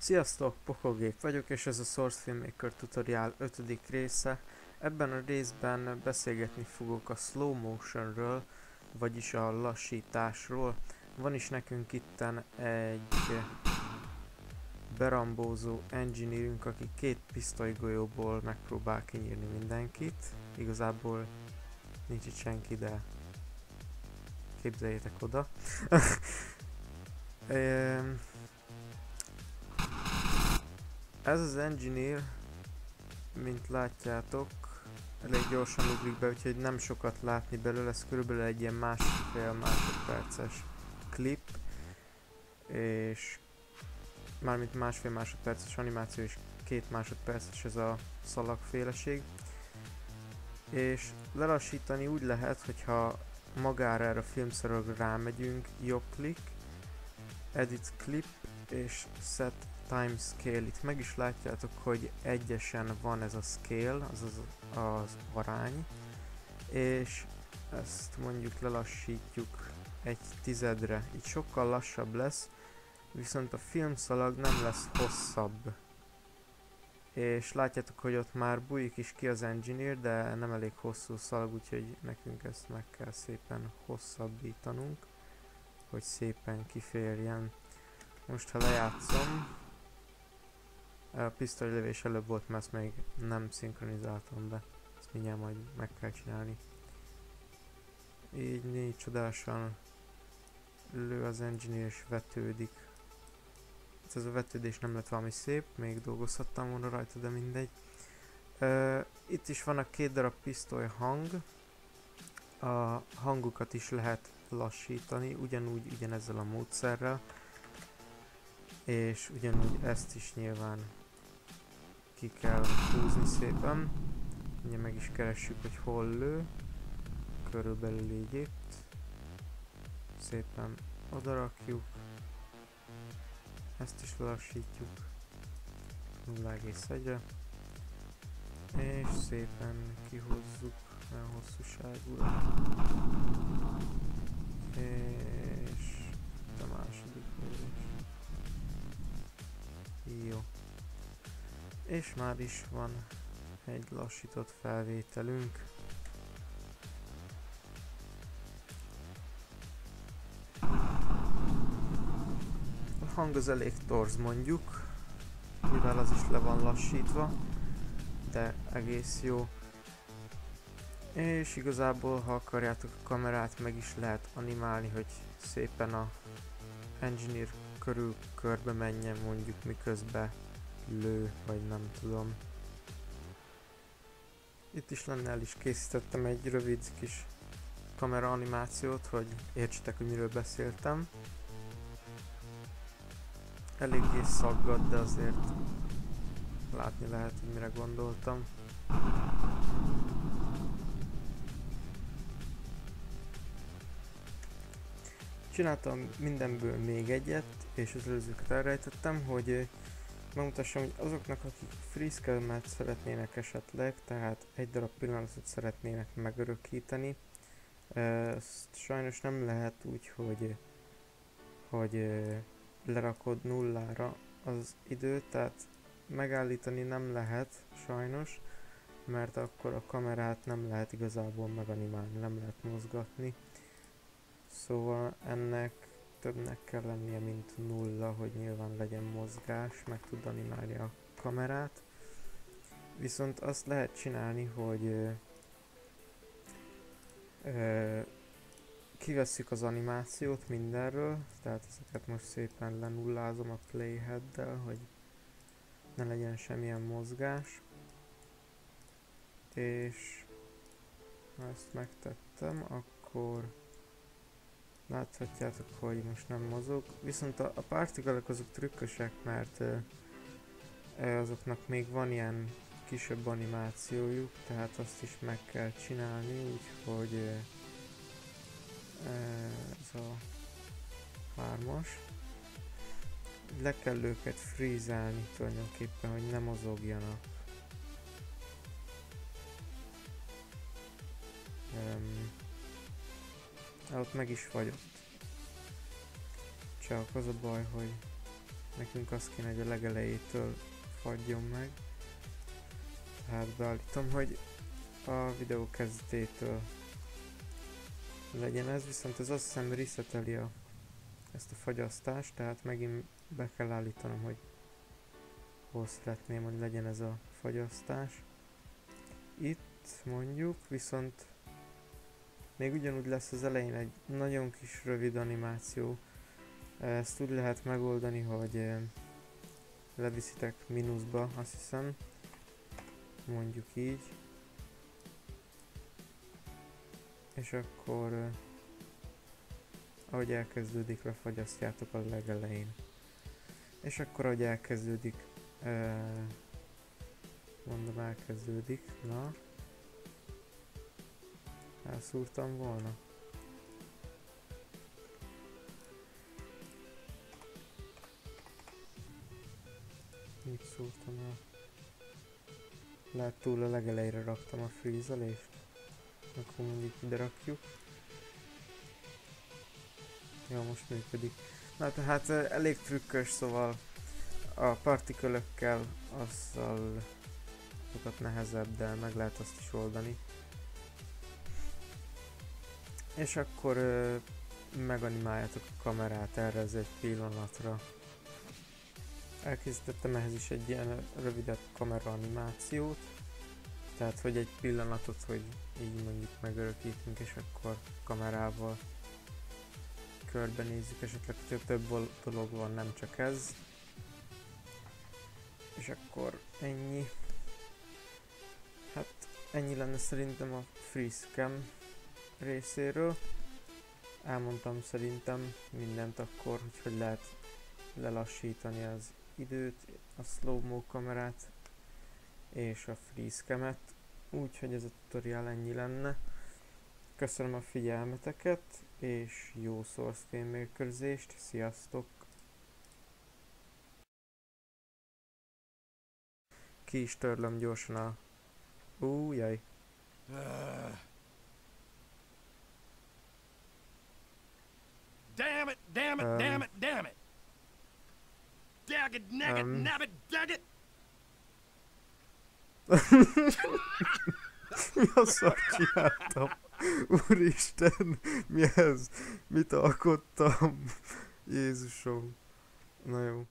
Sziasztok, Pokogép vagyok, és ez a Source Filmmaker tutorial 5. része. Ebben a részben beszélgetni fogok a slow motionről, vagyis a lassításról. Van is nekünk itten egy berambózó engineerünk, aki két pisztolygolyóból megpróbál kinyírni mindenkit. Igazából nincs itt senki, de képzeljétek oda. Ez az engineer, mint látjátok, elég gyorsan ugrik be, úgyhogy nem sokat látni belőle, ez körülbelül egy ilyen másfél másodperces klip, és mármint másfél másodperces animáció és 2 másodperces ez a szalagféleség. És lelassítani úgy lehet, hogyha magára erre a filmszalagra rámegyünk, jobb klik, edit clip és set time scale. Itt meg is látjátok, hogy egyesen van ez a scale, azaz az arány, és ezt mondjuk lelassítjuk 1/10-re, így sokkal lassabb lesz, viszont a filmszalag nem lesz hosszabb. És látjátok, hogy ott már bújik is ki az engineer, de nem elég hosszú szalag, úgyhogy nekünk ezt meg kell szépen hosszabbítanunk, hogy szépen kiférjen. Most ha lejátszom, a pisztolylövés előbb volt, mert ezt még nem szinkronizáltam be. Ezt mindjárt majd meg kell csinálni. Így csodásan lő az engineer és vetődik. Ez a vetődés nem lett valami szép, még dolgozhattam volna rajta, de mindegy. Itt is van a 2 darab pisztoly hang. A hangukat is lehet lassítani, ugyanezzel a módszerrel. És ugyanúgy ezt is nyilván ki kell húzni szépen. Ugye meg is keressük, hogy hol lő. Körülbelül így itt. Szépen odarakjuk. Ezt is lassítjuk 0,1-re. És szépen kihúzzuk a hosszúságúra. És a második lövés. Jó. És már is van egy lassított felvételünk. A hang az elég torz mondjuk, mivel az is le van lassítva, de egész jó. És igazából, ha akarjátok a kamerát, meg is lehet animálni, hogy szépen a engineer körül körbe menjen mondjuk miközben lő, vagy nem tudom. Itt is lenne, el is készítettem egy rövid kis kamera animációt, hogy értsetek, hogy miről beszéltem. Eléggé szaggad, de azért látni lehet, hogy mire gondoltam. Csináltam mindenből még egyet, és az előzőket elrejtettem, hogy megmutassam, hogy azoknak, akik freescale-met szeretnének esetleg, tehát egy darab pillanatot szeretnének megörökíteni, ezt sajnos nem lehet úgy, hogy lerakod nullára az időt, tehát megállítani nem lehet sajnos, mert akkor a kamerát nem lehet igazából meganimálni, nem lehet mozgatni. Szóval ennek többnek kell lennie, mint 0, hogy nyilván legyen mozgás, meg tud animálni a kamerát. Viszont azt lehet csinálni, hogy kivesszük az animációt mindenről, tehát ezeket most szépen lenullázom a playheaddel, hogy ne legyen semmilyen mozgás. És ha ezt megtettem, akkor láthatjátok, hogy most nem mozog, viszont a partikelek azok trükkösek, mert azoknak még van ilyen kisebb animációjuk, tehát azt is meg kell csinálni, úgyhogy ez a 3-as. Le kell őket freezelni tulajdonképpen, hogy ne mozogjanak. Ott meg is vagyok. Csak az a baj, hogy meg nekünk az kéne, hogy a legelejétől fagyjon meg. Tehát beállítom, hogy a videó kezdetétől legyen ez, viszont ez azt hiszem reseteli ezt a fagyasztást, tehát megint be kell állítanom, hogy hol szeretném, hogy legyen ez a fagyasztás. Itt mondjuk, viszont még ugyanúgy lesz az elején egy nagyon kis rövid animáció. Ezt úgy lehet megoldani, hogy leviszitek mínuszba, azt hiszem. Mondjuk így. És akkor ahogy elkezdődik, lefagyasztjátok a legelején. És akkor ahogy elkezdődik, mondom elkezdődik, na. Elszúrtam volna. Mit szúrtam el? Lehet túl a legelejére raktam a frízelést. Akkor mondjuk ide rakjuk. Jó, most működik. Na tehát elég trükkös, szóval a partikölökkel azzal sokat nehezebb, de meg lehet azt is oldani. És akkor meganimáljátok a kamerát erre ez egy pillanatra. Elkészítettem ehhez is egy ilyen rövidebb kamera animációt. Tehát, hogy egy pillanatot, hogy így mondjuk megörökítünk, és akkor kamerával körbenézzük, esetleg több dolog van, nem csak ez. És akkor ennyi. Hát ennyi lenne szerintem a FreeScam részéről. Elmondtam szerintem mindent akkor, hogy lehet lelassítani az időt, a slow-mo kamerát és a FreeScam-et. Úgyhogy ez a tutorial ennyi lenne. Köszönöm a figyelmeteket, és jó source filmmérkőzést, sziasztok! Ki is törlöm gyorsan a... jaj! Damn it, damn it, damn it, damn it! Daggit, naggit, nabbit, daggit! Mi a szart csináltam? Úristen, mi ez? Mit alkottam? Jézusom. Na jó.